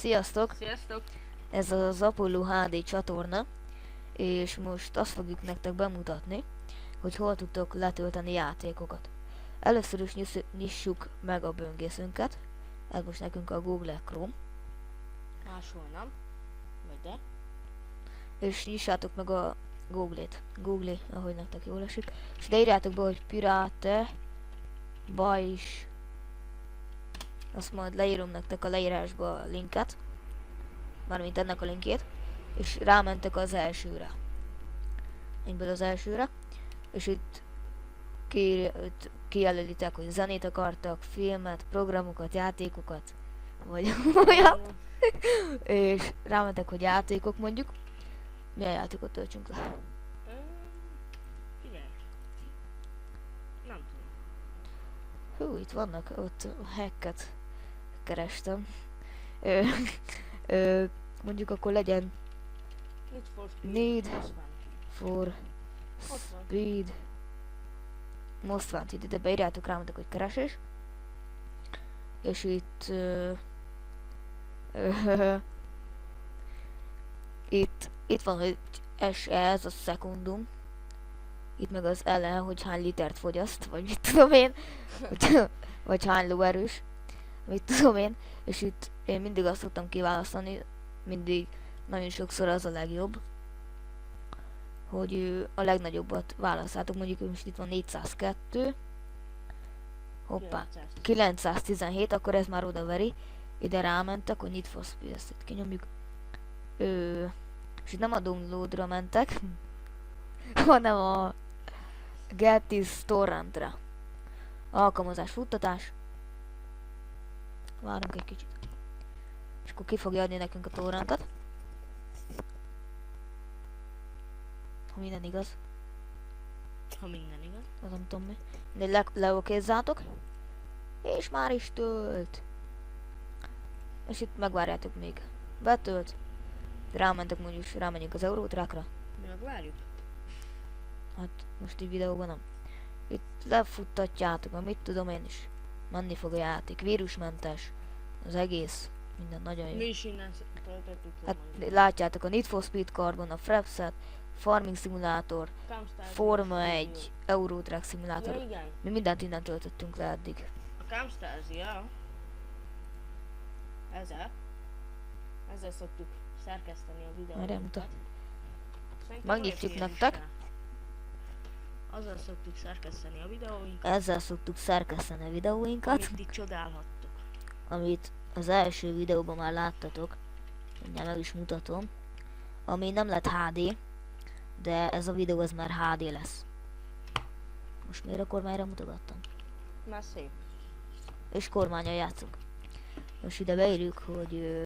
Sziasztok! Sziasztok! Ez az Apollo HD csatorna, és most azt fogjuk nektek bemutatni, hogy hol tudtok letölteni játékokat. Először is nyissuk meg a böngészünket, ez most nekünk a Google Chrome, Máshol nem. Vagy de? és nyissátok meg a Google, ahogy nektek jól esik, és ide írjátok be, hogy Pirate Bajs. Azt majd leírom nektek a leírásba a linket, mármint ennek a linkjét, és rámentek az elsőre. Egyből az elsőre, és itt kijelölitek, hogy zenét akartak, filmet, programokat, játékokat, vagy olyan, és rámentek, hogy játékok mondjuk. Milyen játékot töltsünk le? Figyelj. Nem tudom. Hú, itt vannak, ott hacket kerestem. Mondjuk akkor legyen Need for Need for Speed. Most van ki. Ott van. Speed Most Wanted, ide beírjátok, rámentek, hogy keresés. És itt itt van, hogy SE, ez a szekundum. Itt meg az LE, hogy hány litert fogyaszt, vagy mit tudom én. Vagy hány lóerős, mit tudom én. És itt én mindig azt szoktam kiválasztani, mindig nagyon sokszor az a legjobb, hogy a legnagyobbat választátok. Mondjuk most itt van 402. Hoppá, 917, akkor ez már odaveri. Ide rámentek, hogy Need for Speed, ezt itt kinyomjuk. És itt nem a downloadra mentek, hanem a Get This Torrentre. Alkalmazás, futtatás. Várunk egy kicsit. És akkor ki fogja adni nekünk a torrentet. Ha minden igaz. Ha minden igaz. Az nem tudom mi. De leokézzátok. És már is tölt. És itt megvárjátok még. Betölt. Rámentek, mondjuk rámenjünk az Eurótrákra. Mi megvárjuk? Hát most így videóban nem. Itt lefuttatjátok, mert mit tudom én is. Menni fog a játék. Vírusmentes. Az egész. Minden nagyon jó. Mi is innen töltöttük. Hát látjátok a Need for Speed Carbon, a Frapset, Farming Simulator, Forma 1, Eurotrack Ja, Simulator. igen. Mi mindent innen töltöttünk le eddig. A Camstasia. Ezzel szoktuk szerkeszteni a videóinkat. Erre mutat. Szerintem Megnyitjuk olyan nektek. is rá. Azzal szoktuk szerkeszteni a videóinkat. Ezzel szoktuk szerkeszteni a videóinkat, Amit itt csodálhattok. amit az első videóban már láttatok. Mindjárt meg is mutatom. Ami nem lett HD, de ez a videó az már HD lesz. Most miért a kormányra mutogattam? Már szép. És kormánnyal játszunk. Most ide beírjuk, hogy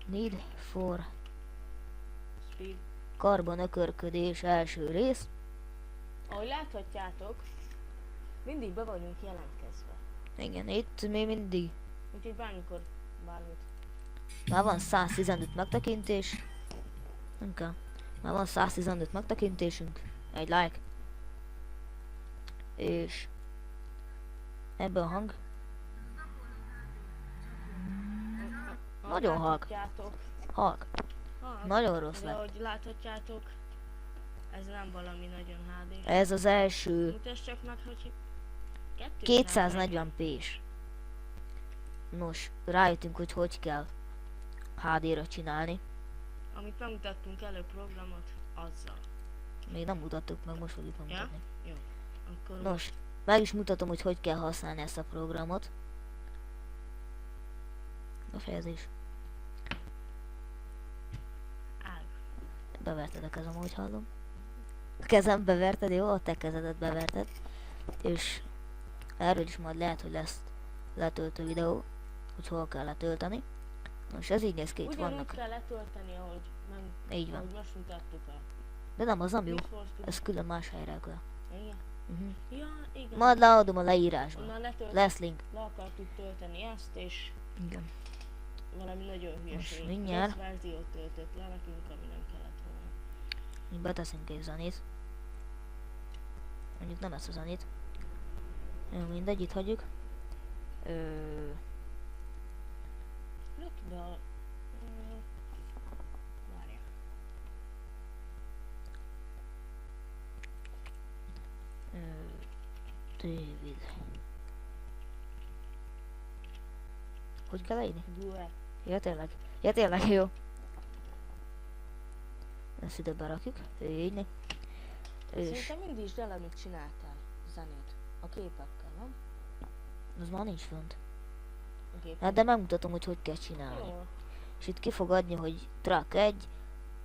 Need for Speed. Carbon ökörködés első rész. Ahogy láthatjátok, mindig be vagyunk jelentkezve. Igen, itt mi mindig. Úgyhogy bármikor bármit. Már van 115 megtekintés. Nem kell. Már van 115 megtekintésünk. Egy like. És ebben a hang. Nagyon halk. Láthatjátok. Halk. Halk. Nagyon rossz De lett. ahogy láthatjátok, ez nem valami nagyon HD. Ez az első Mutasd csak meg, hogy 240p-s. Nos, rájöttünk, hogy hogy kell HD-ra csinálni. Amit bemutattunk elő programot, azzal. Még nem mutattuk meg, most fogjuk megmutatni. Jó. Akkor Nos, meg is mutatom, hogy hogy kell használni ezt a programot. Befejezés. áll. Beverted a kezem, ahogy hallom. A kezem beverted, jó? A te kezedet beverted. És erről is majd lehet, hogy lesz letöltő videó, hogy hol kell letölteni. Nos, ez így néz ki, itt Ugyanúgy vannak. kell letölteni, ahogy, Így van. ahogy most mutattuk el. De nem, az nem jó. Need for Speed. Ez külön más helyre kell. Igen. Ja, igen. Majd leadom a leírásba. Onnan Lesz link. le akartuk tölteni ezt, és Igen. valami nagyon hülyeség. mindjárt. Rossz verziót töltött le nekünk, ami nem kellett volna. Mi beteszünk egy zenét. Mondjuk nem ezt a zenét. Jó, mindegy, itt hagyjuk. Löki be a... Várjál. David. Hogy kell leírni? Duet. Ja tényleg. Ja tényleg, jó. Ezt ide berakjuk. Így. És Szerintem indítsd el, amit csináltál. Zenét. A képekkel, nem? az már nincs fönt. A gép. Hát de megmutatom, hogy kell csinálni. Jó. És itt ki fog adni, hogy track 1,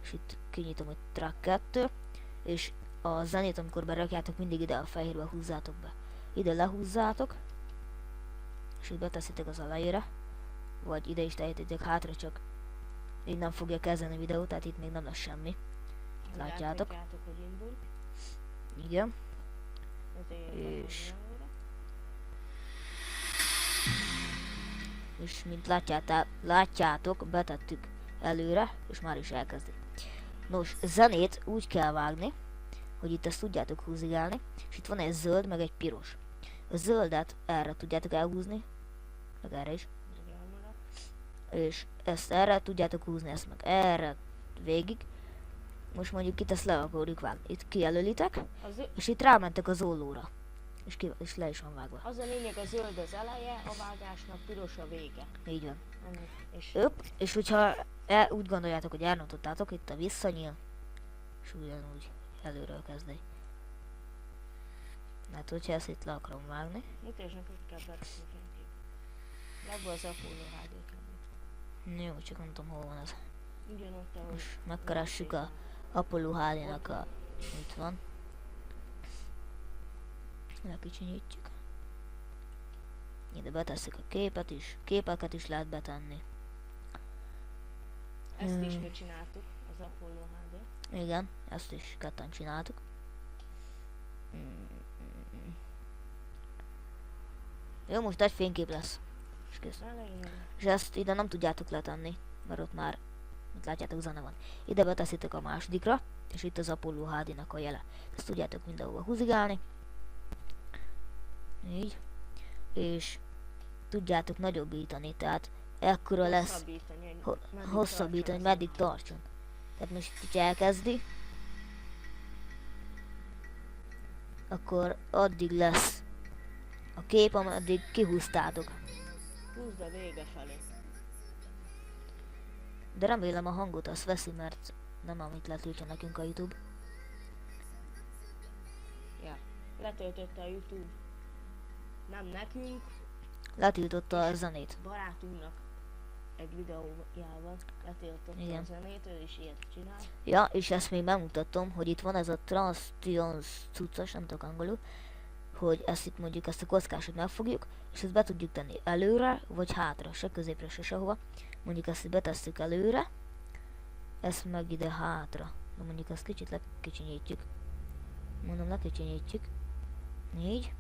és itt kinyitom, hogy track 2, és a zenét, amikor berakjátok, mindig ide a fehérbe húzzátok be. Ide lehúzzátok, és itt beteszitek az elejére, vagy ide is tehetitek hátra, csak így nem fogja kezdeni a videó, tehát itt még nem lesz semmi. Látjátok? Látjátok, hogy indul. Igen. És... És mint látjátok, betettük előre, és már is elkezdi. Nos, zenét úgy kell vágni, hogy itt ezt tudjátok húzigálni, és itt van egy zöld, meg egy piros. A zöldet erre tudjátok elhúzni, meg erre is. És ezt erre tudjátok húzni, ezt meg erre, végig. Most mondjuk itt ezt le akarjuk vágni. Itt kijelölitek, és itt rámentek az ollóra. És le is van vágva. Az a lényeg, a zöld az eleje, a vágásnak piros a vége. Így van. És És hogyha úgy gondoljátok, hogy elrontottátok, itt a visszanyíl, és ugyanúgy előről kezdeni. Hát hogyha ezt itt le akarom vágni. mutasd neked kell berakni. Legbe az Apollo HD-t. Jó, csak nem tudom, hol van ez. Ugyanott, ahogy... Most megkeressük a Apollo HD-nak a... Itt van. Lekicsinyítjük. Ide betesszük a képet is. Képeket is lehet betenni. Ezt is mi csináltuk, az Apollo HD. Igen, ezt is ketten csináltuk. Jó, most egy fénykép lesz. És kész. És ezt ide nem tudjátok letenni, mert ott már, mint látjátok, zene van. Ide beteszitek a másodikra, és itt az Apollo HD-nak a jele. Ezt tudjátok mindenhova húzigálni. Így. És tudjátok nagyobbítani, tehát ekkora lesz, hosszabbítani, hogy meddig tartson. Tehát most, hogyha elkezdi, akkor addig lesz a kép, ameddig kihúztátok. Húzd a vége felé. De remélem a hangot azt veszi, mert nem amit letiltja nekünk a YouTube. Ja, letöltötte a YouTube. Nem nekünk, Letiltotta a zenét. barátunknak egy videójával letiltotta Igen. a zenét, ő is ilyet csinál. Ja, és ezt még bemutatom, hogy itt van ez a Transions cuccos, nem tudok angolul, hogy ezt itt mondjuk ezt a kockásot megfogjuk, és ezt be tudjuk tenni előre, vagy hátra, se középre, se sehova. Mondjuk ezt itt betesszük előre, ezt meg ide hátra. De mondjuk ezt kicsit lekicsinyítjük. Mondom, lekicsinyítjük. Így.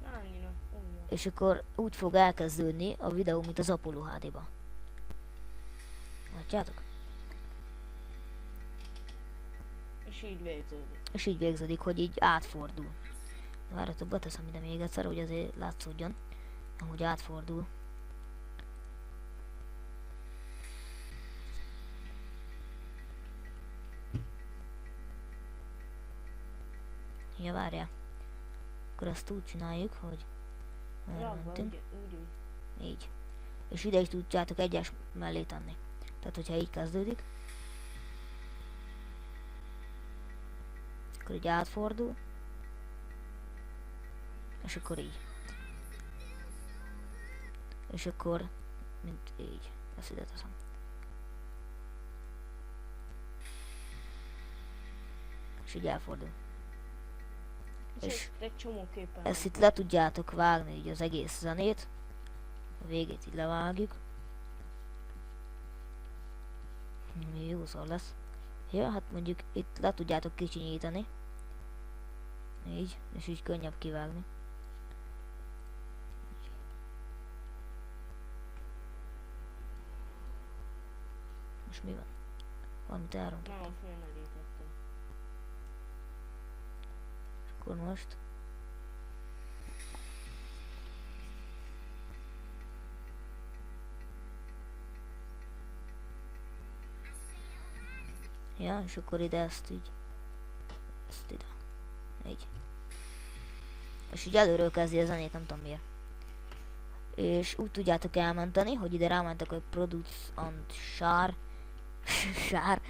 Na, annyira. Úgy. És akkor úgy fog elkezdődni a videó, mint az Apollo HD-ba. Látjátok? És így végződik. És így végződik, hogy így átfordul. Várjatok, beteszem ide még egyszer, hogy azért látszódjon, ahogy átfordul. Ja, várjál. Akkor ezt úgy csináljuk, hogy elmentünk. Úgy. Így. És ide is tudjátok egyes mellé tenni. Tehát, hogyha így kezdődik, akkor így átfordul, és akkor így. És akkor, mint így. Ezt ide teszem. És így elfordul. És egy csomó képen. ezt itt le tudjátok vágni, így az egész zenét. A végét így levágjuk. Jó szar lesz. Ja, hát mondjuk itt le tudjátok kicsinyíteni. Így, és így könnyebb kivágni. Most mi van? Valamit elrontottam. Nagyon fölmerítettem. Akkor most... Ja, és akkor ide ezt így. Ezt ide. Így. És így előről kezdi a zenét, nem tudom miért. És úgy tudjátok elmenteni, hogy ide rámentek, hogy Produce and Share. Share.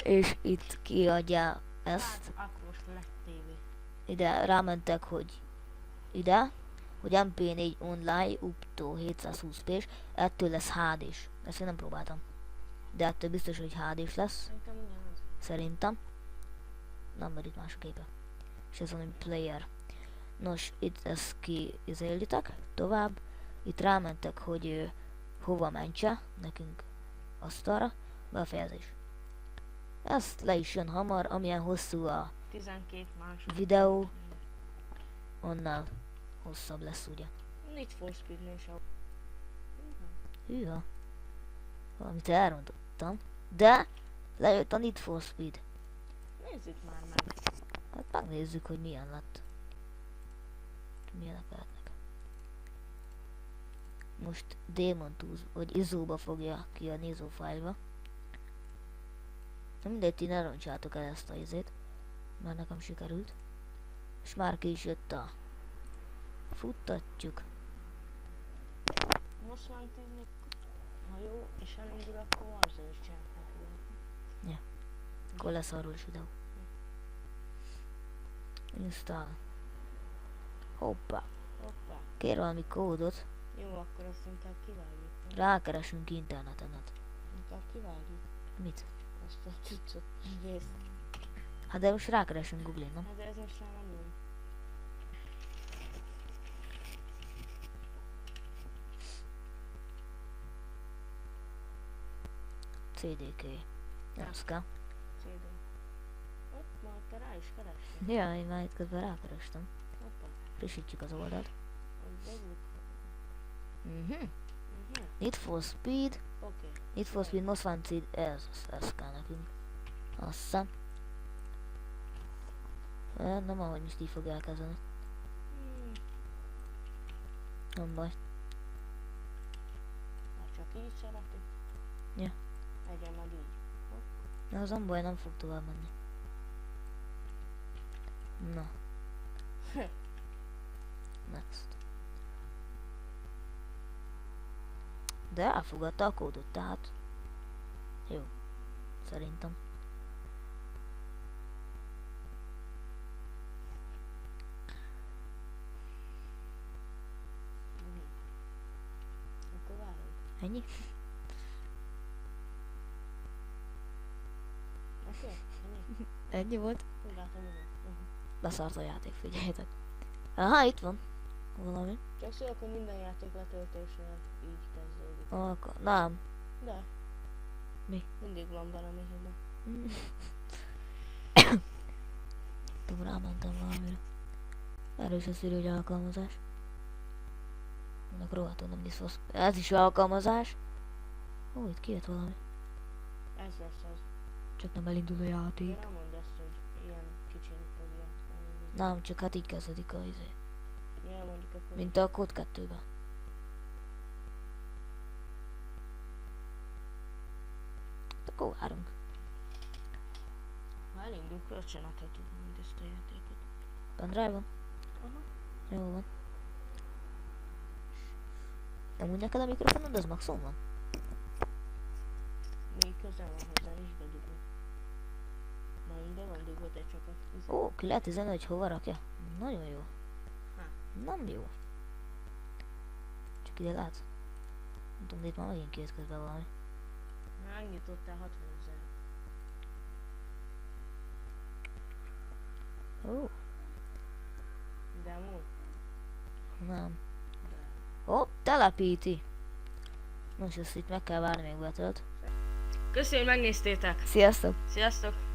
És itt kiadja ezt. Hát, akkor most lett tévé. Ide rámentek, hogy ide, hogy MP4 online up to 720p-s, ettől lesz HD-s. Ezt én nem próbáltam. De ettől biztos, hogy HD-s lesz. Szerintem ugyanaz. Szerintem. Nem, mert itt más a képe. És ez van, hogy player. Nos, itt ezt kiizélitek tovább. Itt rámentek, hogy hova mentse nekünk asztalra. Befejezés. Ezt le is jön hamar, amilyen hosszú a 12 másodperc. videó, annál hosszabb lesz, ugye. Need for Speed-nél is a... Hűha. Valamit elrontottam. De lejött a Need for Speed. Nézzük már meg. Hát megnézzük, hogy milyen lett. Milyenek lehetnek. Most Demon Tools, vagy Izóba fogja kiadni, Izó fájlba. Na mindegy, ti ne roncsátok el ezt a izét, mert nekem sikerült. És már ki is jött a... Futtatjuk. Most van tényleg, ha jó, és elindul, akkor azzal is csinálhatnak. Akkor lesz arról is videó. Install. Hoppá. Hoppá. Kér valami kódot. Jó, akkor azt inkább kivágjuk. Rákeresünk interneten. Hát. Inkább kivágjuk Mit? azt a cuccot. Részt. Hát de most rákeresünk Google-n, nem? Hát de ez most már nem jó. CDK. Nem az kell. CD. Hopp, már te rá is kerestél. Ja, én már itt közben rákerestem. Hoppá. Frissítjük az oldalt. Az bevúg. Need for Speed. Oké. Need for Speed Most Wanted. Ez kell nekünk. Azt hiszem. Nem ahogy most így fog elkezdeni. Nem baj. Ha csak így szereti. Ja. Legyen meg így. De az nem baj, nem fog tovább menni. Na. Next. De elfogadta a kódot, tehát jó. Szerintem. Akkor várjuk. Ennyi? Oké? Ennyi? Ennyi volt? Úgy látom, hogy Leszart a játék, figyeljetek. Aha, itt van. Valami. csak szólok, hogy minden játék letöltése így kezdődik. Akkor, nem. De. Mi? Mindig van valami hiba. Tudom, rámentem valamire. Erős a szűrőgy alkalmazás. Ennek rohadtul nem diszfosz. Ez is alkalmazás. Ó, itt kijött valami. Ez lesz az. Csak nem elindul a játék. Én nem mondd azt, hogy ilyen kicsin fogja. Nem, csak hát így kezdődik a izé. Ja, mondjuk akkor... Mint a kód 2-ben. Akkor várunk. Ha elindul, kölcsönadhatjuk mind ezt a játékot. Pendrive-on? Aha. Jó van. Amúgy neked a mikrofonod az maximum van? Még közel van hozzá, is bedugni. Majd be van dugva egy csapat. Ó, ki lehet üzenni, hogy hova rakja? Nagyon jó. Ha. Nem jó. Csak ide látsz? Nem tudom, de itt már megint kijött közben valami. Megnyitottál 60 000. Ó, Demo? nem. Ó, telepíti. Most ezt itt meg kell várni, még betölt. Köszönjük, hogy megnéztétek! Sziasztok! Sziasztok!